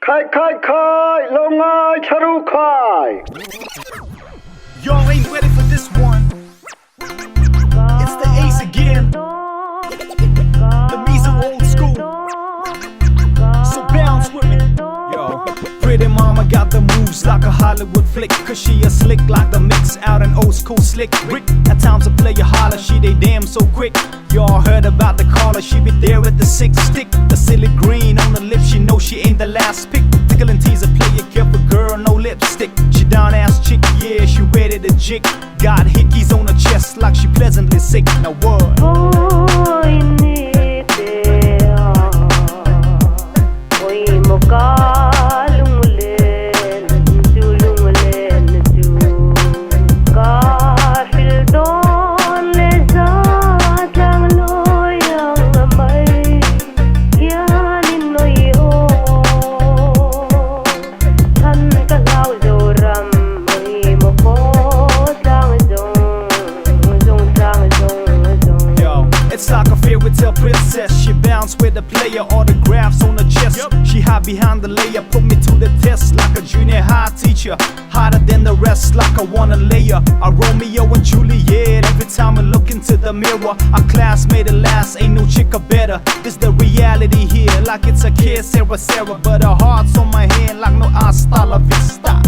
Khai, longai charu khai. Y'all ain't ready for this one. It's the Ace again. The Misa old school. So bounce with me. Yo, pretty mama got the moves like a Hollywood flick. Cause she a slick like the mix out an old school slick Rick. At times a player holler, she they damn so quick. Y'all heard about the caller, she be there with the 6 stick. The silly green on the lips, she know she ain't the last pick. Tickle and tease a player, careful girl, no lipstick. She down ass chick, yeah, she ready to jig. Got hickeys on her chest like she pleasantly sick. Now what? It's like a fairy tale princess. She bounce with the player, autographs on her chest. She hide behind the layer, put me to the test like a junior high teacher. Hotter than the rest, like I wanna layer. A Romeo and Juliet. Every time I look into the mirror, our class made it last. Ain't no chick or better. This the reality here, like it's a kiss, Sarah. But her heart's on my hand, like no hasta la vista.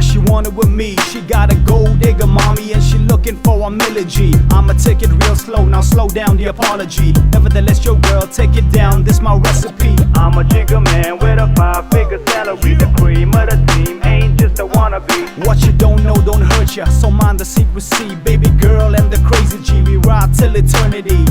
She wanted with me, she got a gold digger mommy and she looking for a milligy. I'ma take it real slow, now slow down the apology. Nevertheless, your girl, take it down, this my recipe. I'm a jigger man with a 5-figure salary. The cream of the team ain't just a wannabe. What you don't know don't hurt ya, so mind the secrecy. Baby girl and the crazy G, we ride till eternity.